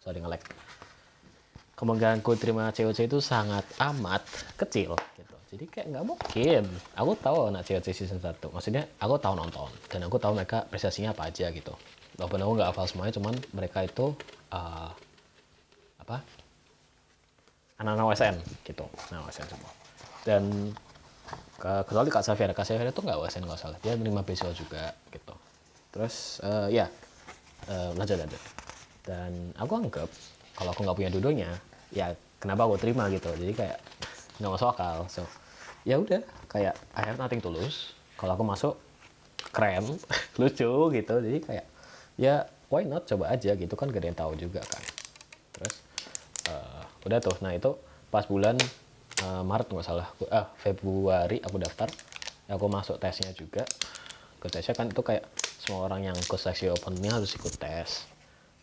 sorry nge-lag. Kemungkinanku terima COC itu sangat amat kecil gitu. Jadi kayak nggak mungkin. Aku tahu anak COC season 1. Maksudnya aku tahu nonton dan aku tahu mereka prestasinya apa aja gitu. Walaupun aku nggak hafal semuanya, cuman mereka itu apa? Anak-anak OSN gitu. Nah, OSN semua. Dan kecuali Kak Xavier itu nggak OSN nggak salah. Dia menerima beasiswa juga gitu. Terus lanjut. Dan aku anggap kalau aku nggak punya dua-duanya, ya kenapa aku terima gitu. Jadi kayak nggak masuk akal. So ya udah, kayak I have nothing to lose. Kalau aku masuk keren, lucu gitu. Jadi kayak ya why not, coba aja gitu kan, gak ada yang tahu juga kan. Terus udah tuh. Nah itu pas bulan Maret nggak salah, Februari aku daftar. Aku masuk tesnya juga. Ke tesnya kan itu kayak semua orang yang ke seleksi opennya harus ikut tes.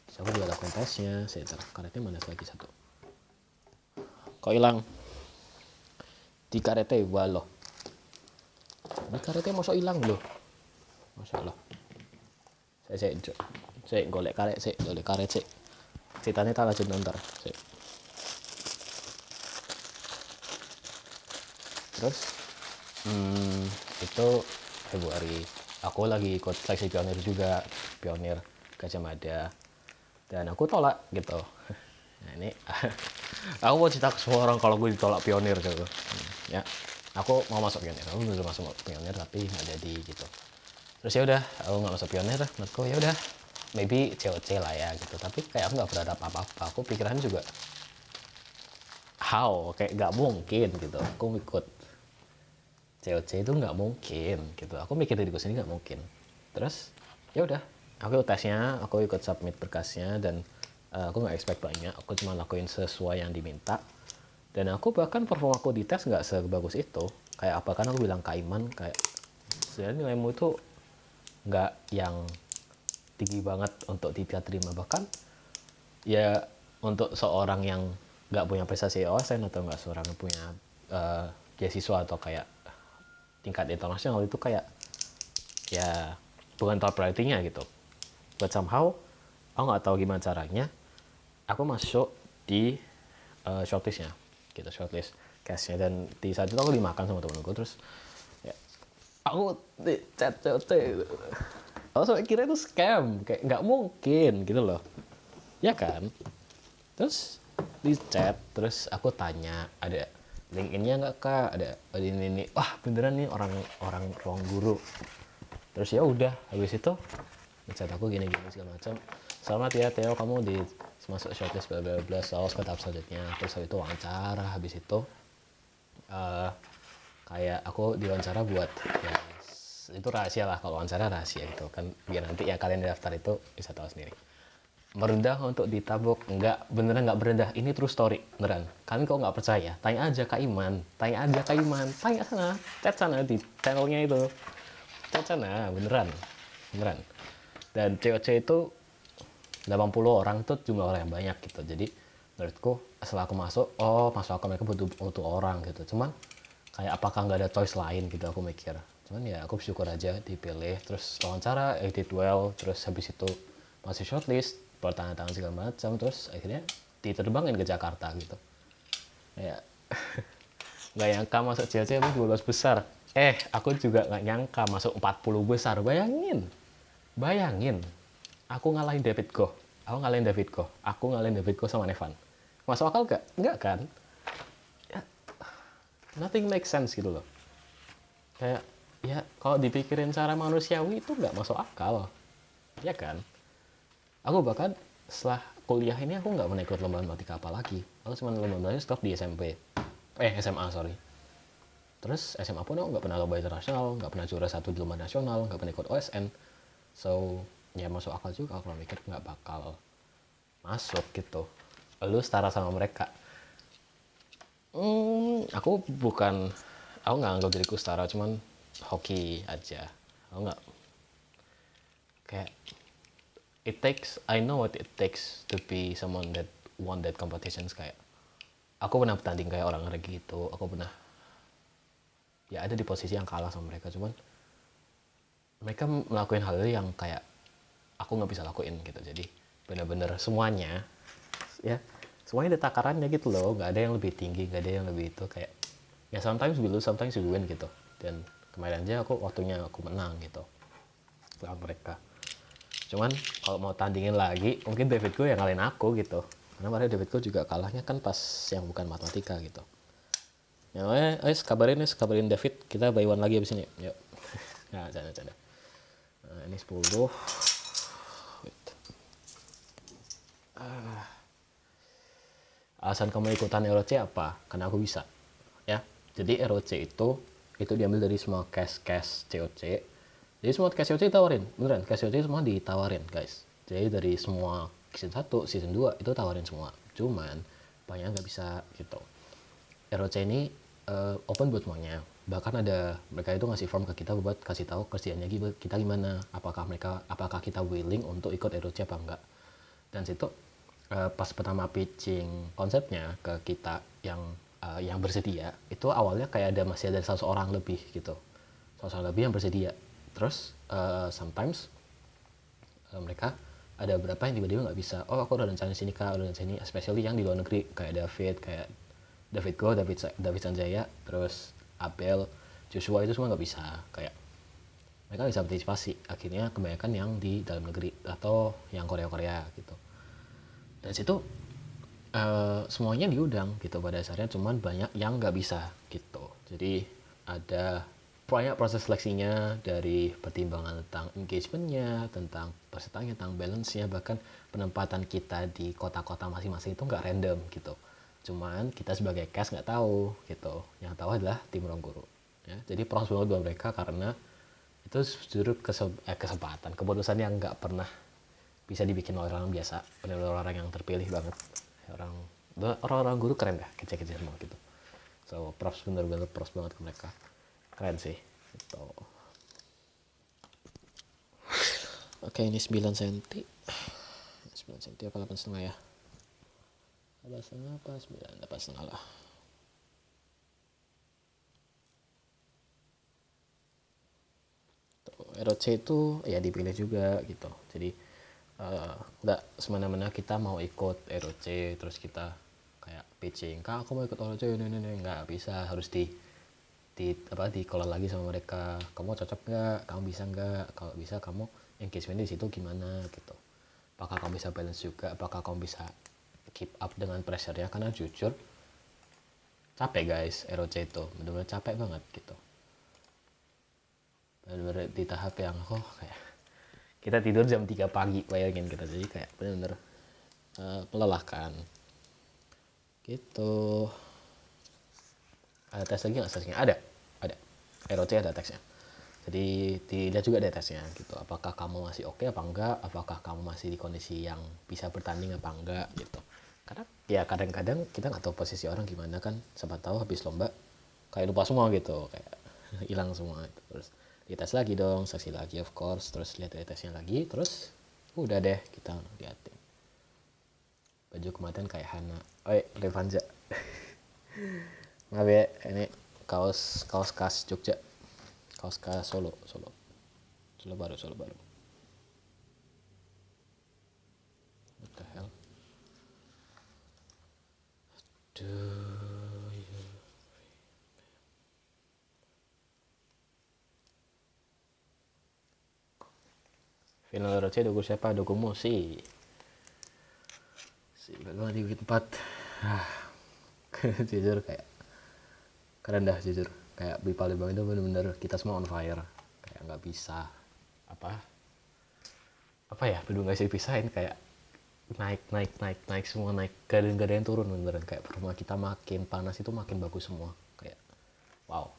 Terus aku juga lakukan tesnya. Karetnya mana lagi satu? Kok hilang? Di karete loh. Di karete masuk hilang loh. Masya Allah. Saya golek karet sih, golek karet sih. Ceritanya tak lanjut ntar. Terus itu Februari. Aku lagi ikut seleksi pionir juga, pionir Gajah Mada. Dan aku tolak gitu. Nah ini aku mau cerita ke semua orang kalau gue ditolak pionir gitu. Ya, aku mau masuk pionir. Aku belum masuk pionir tapi nggak jadi gitu. Terus ya udah, aku nggak masuk pionir. Menurutku ya udah, maybe COC lah ya gitu. Tapi kayak aku nggak berharap apa-apa. Aku pikiran juga how, kayak nggak mungkin gitu. Aku ikut COC itu nggak mungkin gitu. Aku mikir diriku sendiri nggak mungkin. Terus ya udah, aku ikut tesnya, aku ikut submit berkasnya, dan aku nggak expect banyak. Aku cuma lakuin sesuai yang diminta. Dan aku bahkan perform aku di tes nggak sebagus itu. Kayak apa kan aku bilang ke Iman, kayak sebenarnya nilaimu itu nggak yang tinggi banget untuk tidak terima. Bahkan ya untuk seorang yang nggak punya prestasi OSN atau nggak seorang yang punya beasiswa atau kayak tingkat internasional, itu kayak ya bukan top priority-nya gitu. But somehow aku nggak tahu gimana caranya aku masuk di shortlist-nya gitu, shortlist cast-nya. Dan di saat itu aku dimakan sama temenku. Terus ya, aku di chat gitu. Aku sampai kira itu scam, kayak nggak mungkin gitu loh, ya kan. Terus di chat, terus aku tanya, ada LinkedIn-nya nggak kak, ada ini, wah beneran nih orang ruang guru. Terus ya udah, habis itu chat aku gini segala macam, selamat ya Theo, kamu di masuk shortlist bla bla bla, lolos ke tahap selanjutnya. Terus habis itu wawancara. Habis itu kayak aku diwawancara buat ya, itu rahasia lah, kalau wawancara rahasia gitu kan, biar nanti ya kalian daftar itu bisa tahu sendiri. Merendah untuk ditabok, enggak, beneran nggak merendah, ini true story beneran. Kalian kalau nggak percaya, tanya aja Kak Iman, tanya sana, chat sana di channelnya itu, chat sana, beneran. Dan COC itu 80 orang itu jumlah orang yang banyak gitu. Jadi menurutku setelah aku masuk akal mereka butuh orang gitu. Cuman kayak apakah nggak ada choice lain gitu, aku mikir. Cuman ya aku bersyukur aja dipilih. Terus wawancara, I did well. Terus habis itu masih shortlist, pertanyaan segala macam. Terus akhirnya diterbangin ke Jakarta gitu. Ya nggak nyangka masuk COC itu 12 besar. Aku juga nggak nyangka masuk 40 besar. Bayangin, aku ngalahin David Goh. Aku ngalahin David Goh sama Nevan. Masuk akal gak? Enggak kan? Ya, nothing makes sense gitu loh. Kayak, ya kalau dipikirin secara manusiawi itu nggak masuk akal. Ya kan? Aku bahkan setelah kuliah ini aku nggak pernah ikut lomba matematika apa lagi. Aku cuma lomba-lombanya stop di SMA sorry. Terus SMA pun aku nggak pernah lomba internasional, nggak pernah juara satu di lomba nasional, nggak pernah ikut OSN. So ya masuk akal juga kalau mikir nggak bakal masuk gitu. Lu setara sama mereka. Aku nggak anggap diriku setara, cuman hoki aja. Aku nggak kayak I know what it takes to be someone that won that competitions. Kayak aku pernah bertanding kayak orang gitu. Aku pernah ya ada di posisi yang kalah sama mereka, cuman mereka melakukan hal yang kayak aku nggak bisa lakuin gitu. Jadi benar-benar semuanya ya semuanya ada takarannya gitu loh, nggak ada yang lebih tinggi, nggak ada yang lebih itu, kayak ya sometimes we lose, sometimes we win gitu. Dan kemarin aja waktunya aku menang gitu lawan mereka. Cuman kalau mau tandingin lagi mungkin Davidku yang ngalahin aku gitu, karena kemarin Davidku juga kalahnya kan pas yang bukan matematika gitu. Ya, kabarin David, kita buy one lagi abis ini. Yuk. Nah, canda. Nah, ini 10. Wait. Alasan kamu ikutan ROC apa? Karena aku bisa. Ya. Jadi ROC itu diambil dari semua cash COC. Jadi semua cash COC ditawarin, beneran. Cash COC semua ditawarin, guys. Jadi dari semua season 1, season 2 itu tawarin semua. Cuman banyak nggak bisa gitu. ROC ini open buat semuanya. Bahkan ada mereka itu ngasih form ke kita buat kasih tahu kerjanya kita gimana, apakah kita willing untuk ikut ROC apa enggak. Dan situ pas pertama pitching konsepnya ke kita yang bersedia, itu awalnya kayak masih ada 100 orang lebih gitu, 100 orang lebih yang bersedia. Terus sometimes mereka ada beberapa yang tiba-tiba nggak bisa. Oh, aku udah rencana sini kak, udah rencana sini, especially yang di luar negeri kayak David Go, David Sanjaya, terus Abel, Joshua, itu semua nggak bisa. Kayak mereka bisa partisipasi. Akhirnya kebanyakan yang di dalam negeri atau yang Korea gitu. Dan situ semuanya diundang gitu pada dasarnya, cuman banyak yang nggak bisa gitu. Jadi ada banyak proses seleksinya, dari pertimbangan tentang engagementnya, tentang pesertanya, tentang balance-nya, bahkan penempatan kita di kota-kota masing-masing itu nggak random gitu. Cuman kita sebagai cast nggak tahu gitu. Yang tahu adalah tim ruang guru. Ya, jadi proses banget buat mereka, karena itu justru kesempatan, keputusan yang nggak pernah bisa dibikin oleh orang biasa, benar-benar orang yang terpilih banget. Orang-orang guru keren dah, kece-kece semua gitu. So props, bener-bener props banget ke mereka, keren sih gitu. Oke, ini 9 cm 9 cm apa 8,5 ya, 8,5 apa 9, 8,5 lah. ROC itu ya dipilih juga gitu. Jadi nggak semena-mena kita mau ikut ROC terus kita kayak pitching, kak aku mau ikut ROC ini nggak bisa. Harus di call lagi sama mereka, kamu cocok nggak, kamu bisa nggak, kalau bisa kamu engagement di situ gimana gitu, apakah kamu bisa balance juga, apakah kamu bisa keep up dengan pressure-nya. Karena jujur capek guys, ROC itu bener-bener capek banget gitu, bener-bener di tahap yang kayak kita tidur jam 3 pagi, bayangin kita. Jadi kayak bener-bener melelahkan gitu. Ada tes lagi nggak tesnya? Ada ROC ada tesnya. Jadi tidak juga ada tesnya gitu, apakah kamu masih oke apa enggak, apakah kamu masih di kondisi yang bisa bertanding apa enggak gitu. Karena ya kadang-kadang kita nggak tahu posisi orang gimana kan, siapa tahu habis lomba kayak lupa semua gitu, kayak hilang semua gitu. Terus dites lagi dong, saksi lagi of course, terus lihat tesnya lagi, terus udah deh kita liatin. Baju kematian kayak Hana, Levanza. Maaf ya, ini kaos khas Jogja, kaos khas Solo baru. What the hell? Final RC dukung siapa? Dukungmu si Bagaimana di week 4. Jujur kayak keren dah, jujur kayak di Palembang itu bener-bener kita semua on fire, kayak nggak bisa apa ya, bener nggak sih pisahin, kayak naik semua, naik, gak ada yang turun, beneran kayak rumah kita makin panas itu makin bagus semua, kayak wow.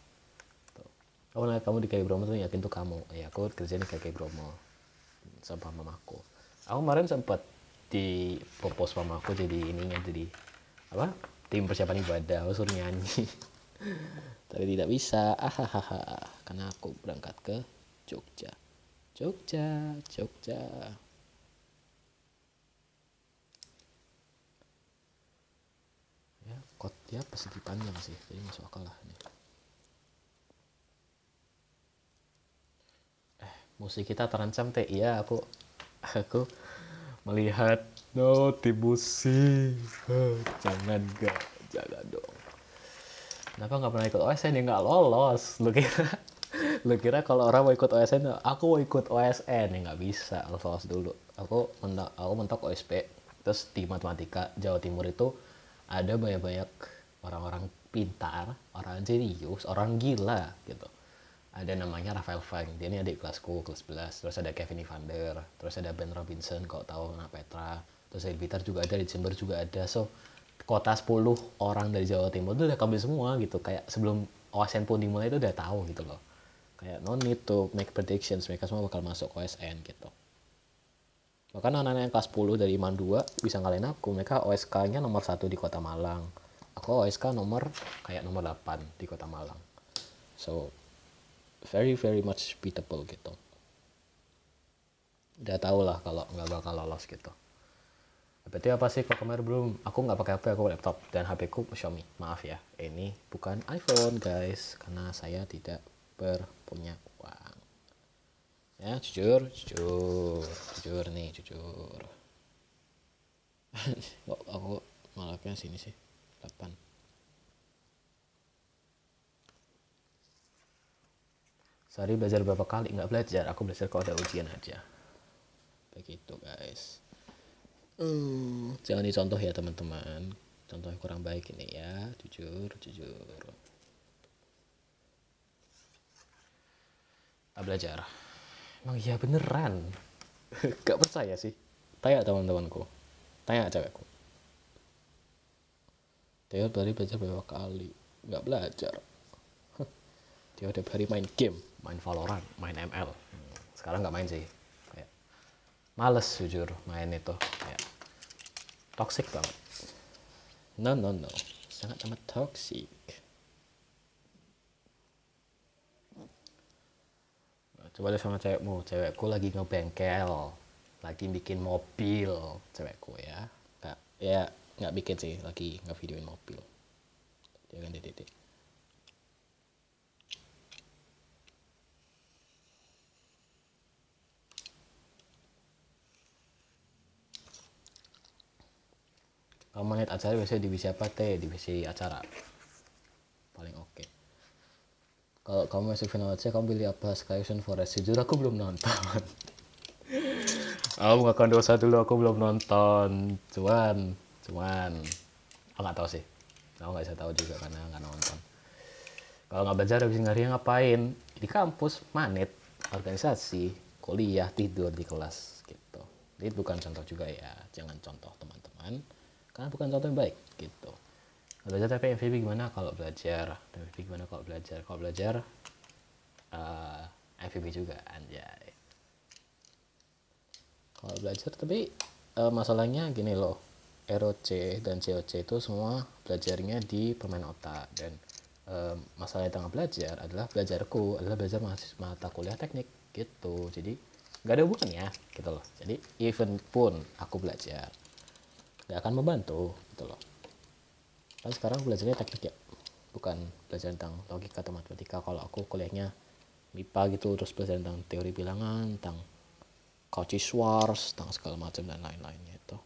Kamu di KG Bromo tuh yakin tuh kamu, ya aku kerja di KG Bromo sama mamaku. Aku kemarin sempat di propose mamaku jadi jadi apa, tim persiapan ibadah, aku suruh nyanyi. Tapi tidak bisa, karena aku berangkat ke Jogja. Ya, dia persegi panjang sih, jadi masuk akal lah ini. Musik kita terancam teh, iya aku melihat notibusi. Jangan dong. Kenapa nggak pernah ikut OSN ya? Nggak lolos. Lu kira kalau orang mau ikut OSN, aku mau ikut OSN ya? Nggak bisa, harus lolos dulu. Aku mentok OSP. Terus di matematika Jawa Timur itu ada banyak orang-orang pintar, orang jenius, orang gila gitu. Ada namanya Rafael Fang, dia ini adik kelasku, kelas 11. Terus ada Kevin Evander, terus ada Ben Robinson, kalau tahu anak Petra. Terus dari Blitar juga ada, di Jember juga ada. So, kota 10 orang dari Jawa Timur itu udah kambil semua gitu. Kayak sebelum OSN pun dimulai itu udah tahu gitu loh. Kayak no need to make predictions, mereka semua bakal masuk OSN gitu. Bahkan anak-anak yang kelas 10 dari IMAN 2 bisa ngalahin aku. Mereka OSK-nya nomor 1 di Kota Malang. Aku OSK nomor 8 di Kota Malang. So, very very much beatable gitu. Udah tau lah kalau nggak bakal lolos gitu. Berarti apa sih kok kemarin belum? Aku nggak pakai HP, aku laptop dan HP ku Xiaomi. Maaf ya, ini bukan iPhone guys, karena saya tidak berpunya uang. Ya jujur nih jujur. Kok aku malapnya sini sih 8. Sehari belajar berapa kali? Nggak belajar, aku belajar kalau ada ujian aja. Begitu guys. Jangan dicontoh ya teman-teman. Contohnya kurang baik ini ya, jujur. Tak belajar. Emang iya beneran. Gak percaya sih. Tanya teman-temanku. Tanya cewekku. Dia dari belajar berapa kali? Gak belajar. Dia udah hari main game, main Valorant, main ML. Sekarang gak main sih. Kayak males jujur main itu. Kayak toxic banget. No. Sangat amat toxic. Coba deh sama cewekmu. Cewekku lagi ngebengkel, lagi bikin mobil. Cewekku ya. Nggak bikin sih, lagi ngevideoin mobil. Dia kan dedek. Kamu menit acara biasanya divisi apa? Divisi acara paling oke. Kalau kamu masuk final aja, kamu pilih apa? Skyvision Forest? Jujur aku belum nonton. Aku mengakukan dosa dulu, aku belum nonton. Cuman aku nggak tahu sih. Aku nggak bisa tahu juga karena nggak nonton. Kalau nggak belajar habis ngari ngapain? Di kampus, manit, organisasi, kuliah, tidur di kelas gitu. Ini bukan contoh juga ya, jangan contoh teman-teman. Karena bukan contoh yang baik gitu. Belajar tapi MVP gimana kalau belajar? MVP gimana kalau belajar? Kalau belajar MVP juga anjay. Kalau belajar tapi masalahnya gini loh. ROC dan COC itu semua belajarnya di permain otak dan masalah tentang belajar adalah belajar mata kuliah teknik gitu. Jadi nggak ada hubungannya gitu loh. Jadi even pun aku belajar nggak akan membantu gitu loh. Kan sekarang belajarnya teknik ya, bukan belajar tentang logika atau matematika. Kalau aku kuliahnya MIPA gitu, terus belajar tentang teori bilangan, tentang Cauchy-Schwarz, tentang segala macam dan lain-lainnya itu.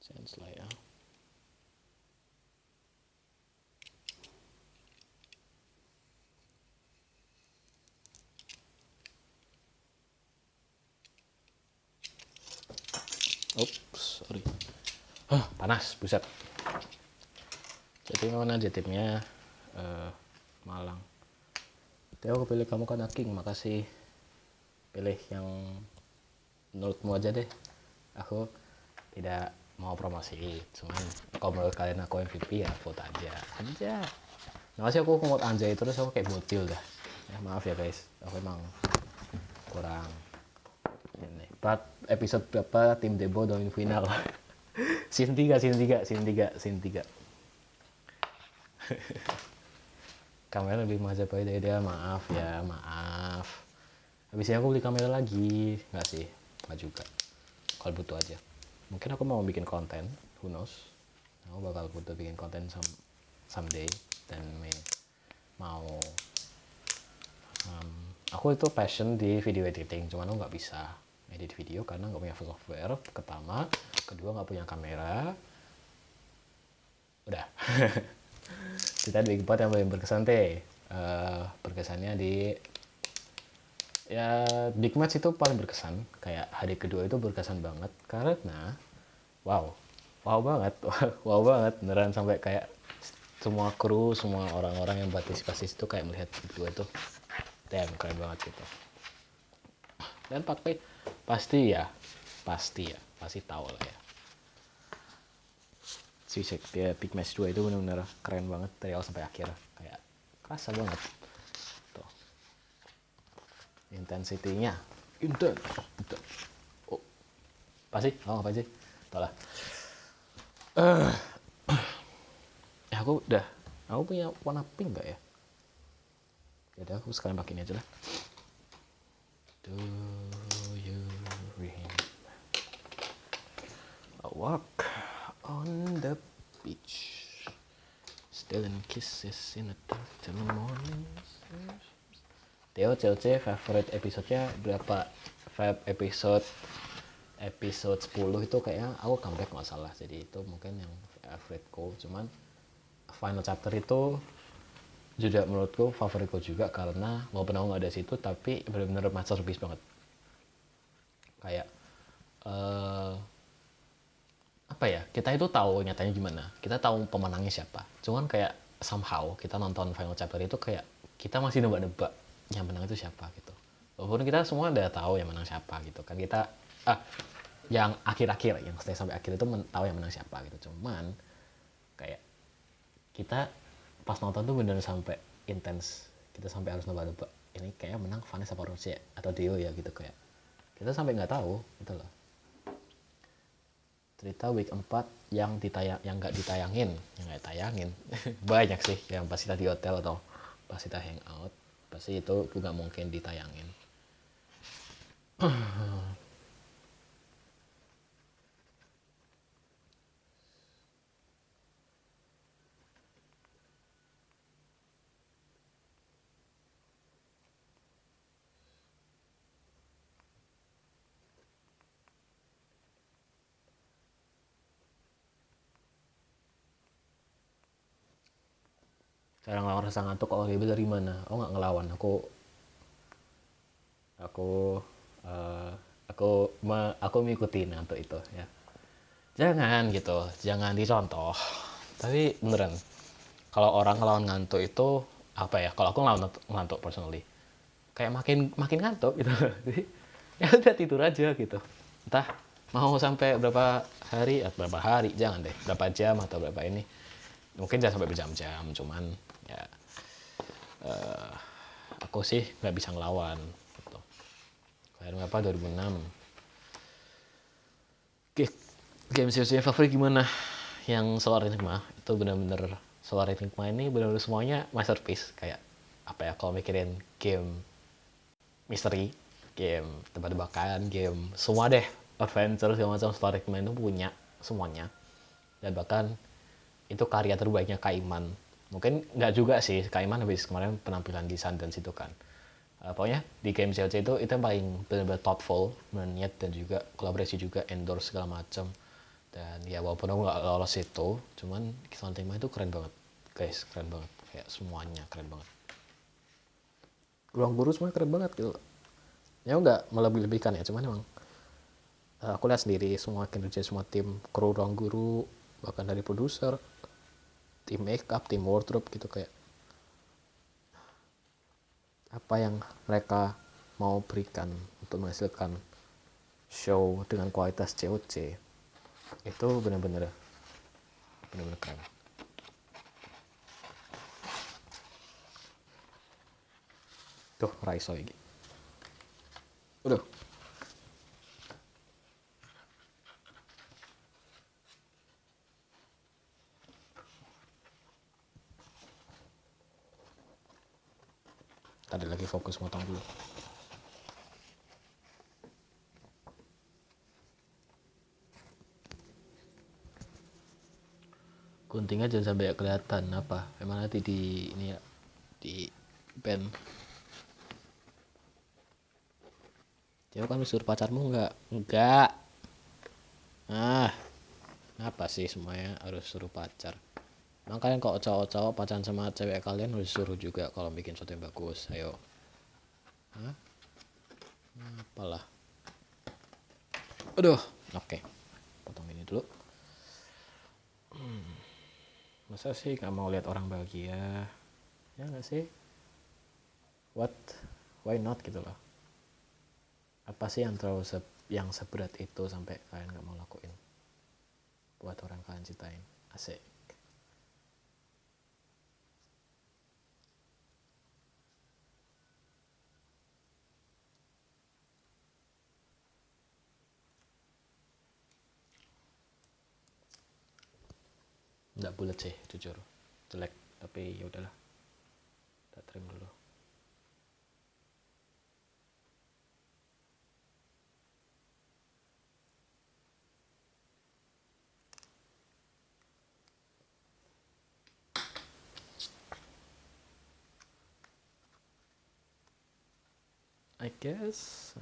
Sense lah ya. Oops, sorry. Panas, buset. Jadi mana aja timnya Malang. Tapi aku pilih kamu kan King, makasih. Pilih yang menurutmu aja deh. Aku tidak mau promosi, cuman kalau menurut kalian aku MVP ya vote aja. Makasih aku vote Anjay terus aku kayak bocil dah. Ya maaf ya guys, aku emang kurang ini. Episode berapa tim Debo doain final? Season 3. Kamera lebih Majapahit dari dia, maaf. Habisnya aku beli kamera lagi, nggak sih, nggak juga. Kalau butuh aja. Mungkin aku mau bikin konten, who knows. Aku bakal butuh bikin konten someday dan mau aku itu passion di video editing, cuman aku nggak bisa edit video karena nggak punya software pertama, kedua nggak punya kamera. Udah. Kita di Big yang paling berkesan teh. Berkesannya di ya Big Match itu paling berkesan. Kayak hari kedua itu berkesan banget karena wow banget, wow banget beneran, sampai kayak semua kru, semua orang-orang yang partisipasi itu kayak melihat kedua itu, damn keren banget gitu. Dan pasti tahu lah ya. Dia Big Match 2 itu benar-benar keren banget dari awal sampai akhir, kayak kerasa banget tuh intensitinya. Oh pasti apa sih tau lah. Aku punya warna pink gak ya? Jadi aku sekalian pakai ini aja lah. Do you remember a walk on the beach, stealing kisses in the dark till the morning. Theo CLC favorite episode-nya berapa? Episode 10 itu kayaknya aku comeback nggak salah, jadi itu mungkin yang favoritku. Cuman final chapter itu juga menurutku favoritku juga karena walaupun aku nggak ada situ tapi benar-benar masterpiece banget. Kayak apa ya, kita itu tahu nyatanya gimana, kita tahu pemenangnya siapa, cuman kayak somehow kita nonton final chapter itu kayak kita masih nebak-nebak yang menang itu siapa gitu. Walaupun kita semua udah tahu yang menang siapa gitu kan, kita yang akhir-akhir yang stay sampai akhir itu tahu yang menang siapa gitu. Cuman kayak kita pas nonton tuh bener sampai intens, kita sampai harus nebak-nebak ini kayaknya menang Vanessa apa Rossi atau Dio ya gitu, kayak kita sampai nggak tahu gitu loh. Cerita week 4 yang nggak ditayangin banyak sih, yang pas kita di hotel atau pas kita hangout pasti itu juga mungkin ditayangin. Cara ngelawan rasa ngantuk kalau gitu dari mana? Aku nggak ngelawan, aku mengikuti ngantuk itu ya. Jangan dicontoh. Tapi beneran, kalau orang ngelawan ngantuk itu apa ya? Kalau aku ngelawan ngantuk personally, kayak makin ngantuk gitu. Jadi ya udah tidur aja gitu. Entah mau sampai berapa hari, jangan deh, berapa jam atau berapa ini. Mungkin jangan sampai berjam-jam, cuman ya aku sih nggak bisa ngelawan gitu. Kayak apa 2006. Game COC favorit gimana? Yang Solar Enigma itu benar-benar, Solar Enigma ini benar-benar semuanya masterpiece. Kayak apa ya, kalau mikirin game misteri, game tebak-tebakan, game semua deh, adventure segala macam, Solar Enigma itu punya semuanya. Dan bahkan itu karya terbaiknya Kaiman. Mungkin nggak juga sih, Kaiman habis kemarin penampilan di Sundance itu kan. Pokoknya di game CLC itu yang paling benar-benar thoughtful, niat, dan juga kolaborasi juga, endorse segala macam. Dan ya walaupun aku nggak lolos itu, cuman Solar Enigma itu keren banget guys, keren banget, kayak semuanya keren banget. Ruang Guru semuanya keren banget gitu. Ya nggak melebih-lebihkan ya, cuman emang aku lihat sendiri semua kinerja semua tim kru Ruang Guru, bahkan dari produser, tim makeup, tim wardrobe gitu, kayak apa yang mereka mau berikan untuk menghasilkan show dengan kualitas COC itu benar-benar keren. Tuh Raiso lagi. Udah. Tadi lagi fokus motong dulu. Guntingnya jangan sampai kelihatan apa. Emang nanti di ini ya, di band. Cewek kan disuruh pacarmu enggak. Ah, apa sih semuanya harus suruh pacar? Makanya kok cowok-cowok pacaran sama cewek kalian harus suruh juga kalau bikin sesuatu yang bagus. Ayo. Hah? Apalah. Aduh. Oke. Potong ini dulu. Masa sih nggak mau lihat orang bahagia? Ya nggak sih? What? Why not gitu loh? Apa sih yang terlalu yang seberat itu sampai kalian nggak mau lakuin buat orang kalian cintain? Asik. Nggak bulat sih, jujur. Jelek, tapi ya udahlah. Tak trim dulu. I guess,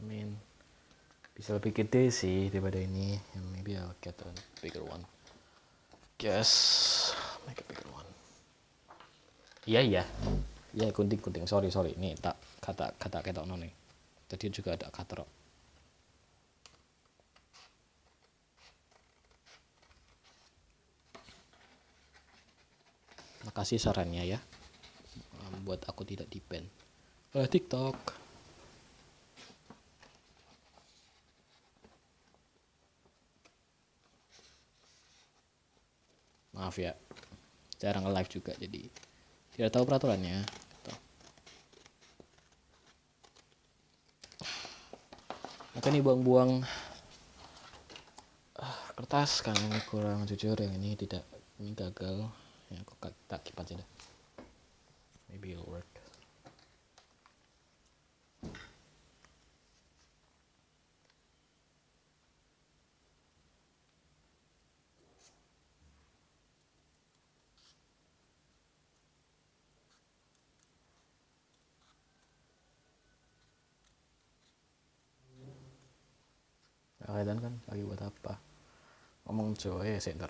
bisa lebih gede sih daripada ini. Maybe I'll get a bigger one. Guess, make a bigger one. Iya. Iya, gunting. Sorry. Ini tak kata ketok nih. Tadi juga ada katerok. Makasih sarannya ya. Buat aku tidak di-ban oleh TikTok. Maaf ya, jarang nge-live juga jadi tidak tahu peraturannya. Maka nih buang-buang kertas karena ini kurang jujur, yang ini tidak, ini gagal. Ya aku tak keep aja dah. Maybe it'll work. Kalian kan lagi buat apa? Ngomong cowok center.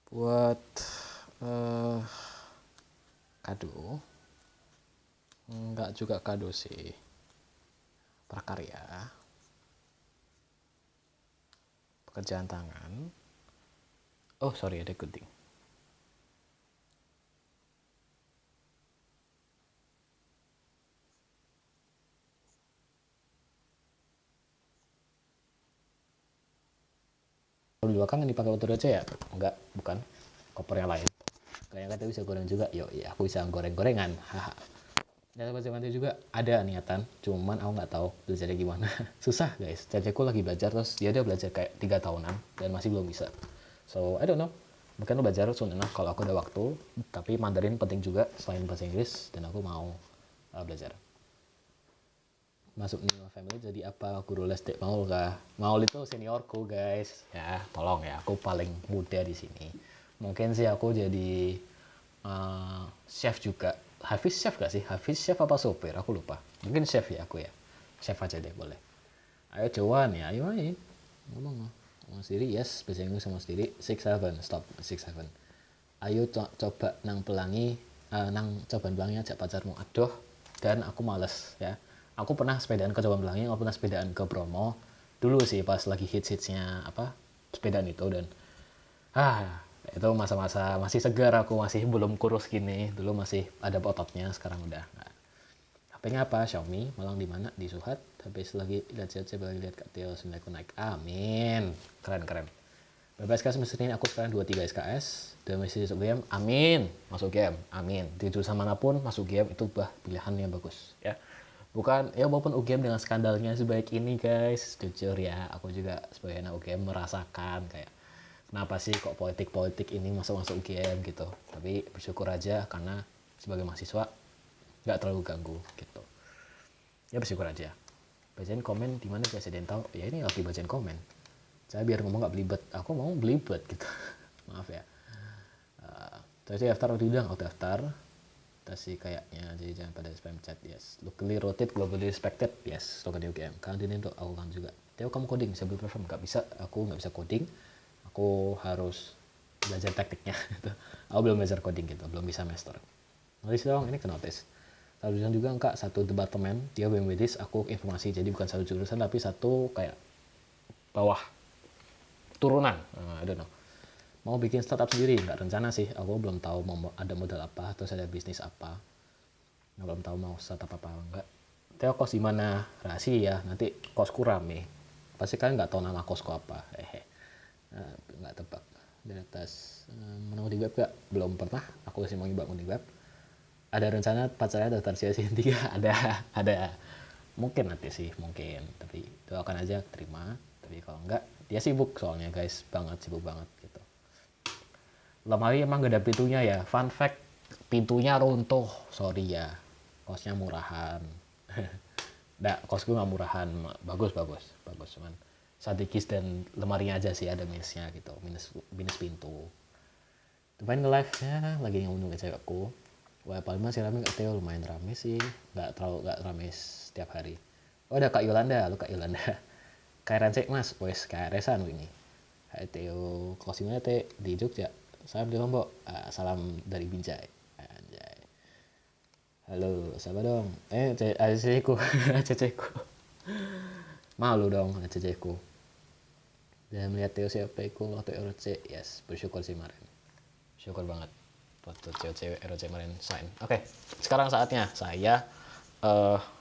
Buat kado. Enggak juga kado sih. Prakarya. Pekerjaan tangan. Oh sorry, ada gunting. Di belakang yang dipakai motor aja ya? Enggak, bukan. Koper yang lain. Kayak kata bisa goreng juga. Yo, ya aku bisa goreng-gorengan. Haha. Dan bantu juga ada niatan, cuman aku nggak tahu belajarnya gimana. Susah guys. Cewekku lagi belajar, terus dia udah belajar kayak 3 tahunan dan masih belum bisa. So I don't know. Mungkin lo belajar soon enough kalau aku ada waktu. Tapi Mandarin penting juga selain bahasa Inggris, dan aku mau belajar. Masuk Nima Family jadi apa? Guru les Dek Maul kah? Maul itu seniorku guys. Ya tolong ya, aku paling muda di sini. Mungkin sih aku jadi chef juga. Hafiz chef gak sih? Hafiz chef apa sopir? Aku lupa. Mungkin chef ya aku ya. Chef aja deh boleh. Ayo cuan ya, ayo main. Ngomong sendiri, yes. Bahasa Inggris ngomong sendiri. 6-7, stop 6-7. Ayo coba nang pelangi, nang coban pelangi ajak pacarmu. Aduh, dan aku males ya. Aku pernah sepedaan ke Coban Pelangi, aku pernah sepedaan ke Bromo. Dulu sih pas lagi hits-hitsnya apa sepedaan itu, dan itu masa-masa masih segar, aku masih belum kurus gini. Dulu masih ada ototnya, sekarang udah nggak. HP-nya apa? Xiaomi. Malang di mana? Di Suhat. Habis lagi coba lihat Kak Tio aku naik. Amin. Keren. Bebas SKS semester ini aku sekarang 23 SKS. Dan masih masuk game. Amin. Masuk game. Amin. Di jurusan manapun masuk game itu pilihan yang bagus ya. Bukan ya, walaupun UGM dengan skandalnya sebaik ini guys, jujur ya, aku juga sebagai anak UGM merasakan kayak kenapa sih kok politik ini masuk UGM gitu. Tapi bersyukur aja karena sebagai mahasiswa nggak terlalu ganggu gitu. Ya bersyukur aja. Bacain komen di mana guys, ada yang tahu? Ya ini lagi bacain komen. Saya biar ngomong nggak belibet, aku mau belibet gitu. Maaf ya. Tadi daftar udah bilang, daftar. adaptasi kayaknya, jadi jangan pada spam chat. Yes, locally rotate, globally respected. Yes, slogan di UGM. Kalian ini untuk aku kan juga. Teo, kamu coding bisa beli platform? Nggak bisa, aku nggak bisa coding. Aku harus belajar tekniknya gitu. Aku belum belajar coding gitu, belum bisa master. Notice dong, ini ke notice. Lalu juga enggak, satu departemen, dia BMWDis, aku informasi, jadi bukan satu jurusan tapi satu kayak bawah turunan. I don't know. Mau bikin startup sendiri, nggak rencana sih. Aku belum tahu mau ada modal apa, terus ada bisnis apa. Belum tahu mau startup apa enggak. Teo, kos di mana? Rahasia ya, nanti kosku rame. Pasti kalian nggak tahu nama kosku apa. Nggak tebak. Di atas menang di web gak? Belum pernah. Aku masih mau nyoba di web. Ada rencana pacarnya daftar season 3? Ada. Mungkin nanti sih, mungkin. Tapi doakan aja terima. Tapi kalau enggak, dia sibuk soalnya guys, sibuk banget gitu. Lemari emang gak ada pintunya ya. Fun fact, pintunya runtuh. Sorry ya, kosnya murahan. Nggak, kosku nggak murahan. Bagus. Cuman sadikis dan lemarinya aja sih ada minusnya gitu. Minus pintu. Tupain nge-live nya lagi ngomong ke cewekku. Wah, paling masih rame nggak Teo? Lumayan rame sih. Nggak rame setiap hari. Oh, ada Kak Yolanda. Lu Kak Yolanda. Kayak rancek mas. Wes, kayak resan ini. Hai Teo, closingnya teh di Jogja. Salam di Lombok. Salam dari Binjai. Anjay. Halo, siapa dong? Ceceku. Ceceku. Malu dong, ceceku. Dan melihat Teo siapa iku waktu ROC. Yes, bersyukur sih kemarin. Syukur banget waktu cewek ROC kemarin sign. Oke, sekarang saatnya saya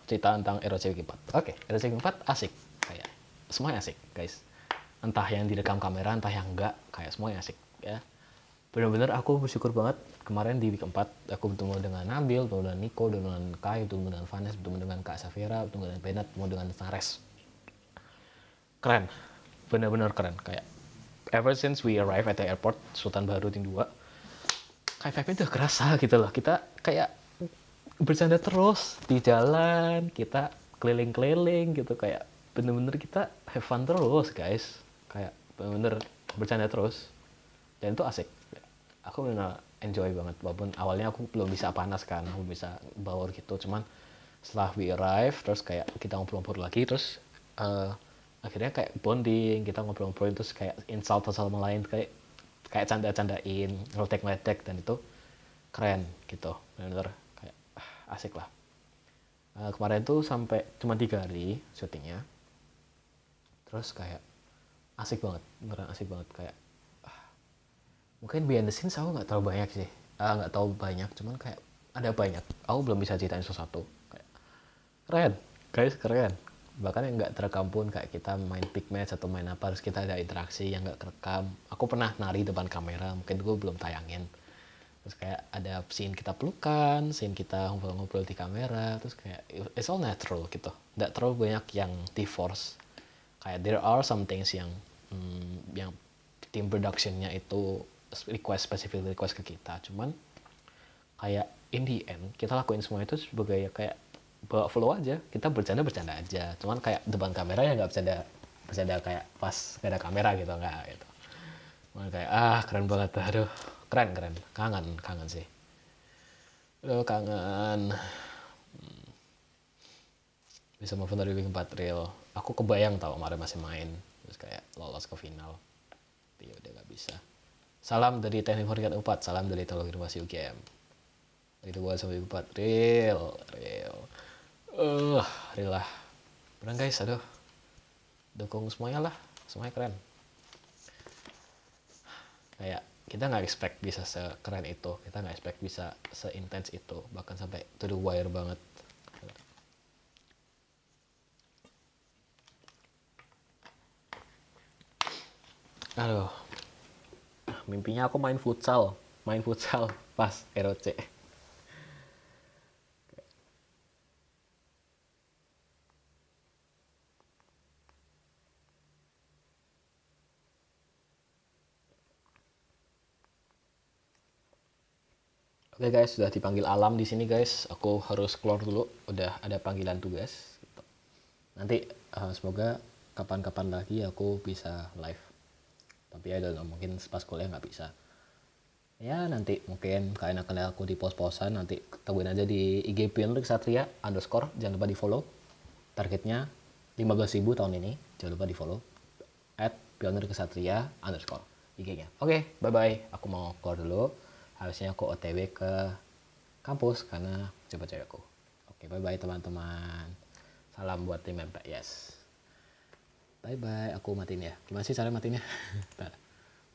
cerita tentang ROC Week 4. Oke, ROC Week 4 asik. Kayak semuanya asik, guys. Entah yang direkam kamera, entah yang enggak, kayak semuanya asik ya. Bener-bener aku bersyukur banget kemarin di week 4 aku bertemu dengan Nabil, bertemu dengan Nico, bertemu dengan Kai, bertemu dengan Vanes, bertemu dengan Kak Safira, bertemu dengan Bennett, bertemu dengan Nares. Keren, bener-bener keren. Kayak ever since we arrive at the airport Sultan Baharudin 2, kayak vibe-nya udah kerasa gitu loh. Kita kayak bercanda terus di jalan, kita keliling-keliling gitu, kayak bener-bener kita have fun terus guys. Kayak bener-bener bercanda terus, dan itu asik. Aku benar enjoy banget, walaupun awalnya aku belum bisa panas kan, aku bisa baur gitu. Cuman setelah we arrive, terus kayak kita ngobrol-ngobrol lagi, terus akhirnya kayak bonding, kita ngobrol-ngobrol, terus kayak insult sama lain, kayak canda-candain, ngeledek-ngeledek, dan itu keren gitu, benar-benar kayak asik lah. Kemarin tuh sampai cuma 3 hari syutingnya, terus kayak asik banget, beneran asik banget. Kayak mungkin behind the scenes aku nggak terlalu banyak sih, nggak tahu banyak, cuman kayak ada banyak. Aku belum bisa ceritain sesuatu. Kayak keren, guys, keren. Bahkan yang nggak terekam pun, kayak kita main pick match atau main apa, terus kita ada interaksi yang nggak terekam. Aku pernah nari depan kamera, mungkin gue belum tayangin. Terus kayak ada scene kita pelukan, scene kita ngobrol-ngobrol di kamera, terus kayak it's all natural gitu. Nggak terlalu banyak yang di-force. Kayak there are some things yang tim productionnya itu specific request ke kita, cuman kayak in the end kita lakuin semua itu sebagai kayak bawa flow aja, kita bercanda aja, cuman kayak depan kamera ya nggak bercanda kayak pas gak ada kamera gitu, nggak gitu. Cuman kayak keren banget, aduh keren, kangen sih, aduh kangen. Bisa move dari week 4 real. Aku kebayang tau kemarin masih main, terus kayak lolos ke final, tapi udah nggak bisa. Salam dari Teknik Informatika 4, salam dari Teknologi Informasi UGM. Itu buat sampai 4, real. Real lah. Beneran guys, aduh. Dukung semuanya lah, semuanya keren. Kayak kita nggak expect bisa sekeren itu, kita nggak expect bisa seintens itu, bahkan sampai to the wire banget. Aduh. Mimpinya aku main futsal pas ROC. Oke guys, sudah dipanggil alam di sini guys. Aku harus keluar dulu, udah ada panggilan tugas. Nanti semoga kapan-kapan lagi aku bisa live. Tapi ya mungkin pas kuliah nggak bisa. Ya nanti mungkin kalian akan lihat aku di post-postan, nanti temuin aja di IG Pioner Kesatria underscore, jangan lupa di follow. Targetnya 15.000 tahun ini, jangan lupa di follow @Pioner Kesatria underscore IG-nya. Oke, bye bye, aku mau keluar dulu, harusnya aku OTW ke kampus karena jemput cewekku. Oke, bye bye teman-teman, salam buat tim MPS. Bye bye, aku matiin ya. Gimana sih cara matiinnya?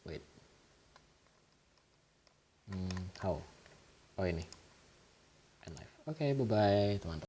Wait. How? Oh ini. End live. Oke, bye bye teman-teman.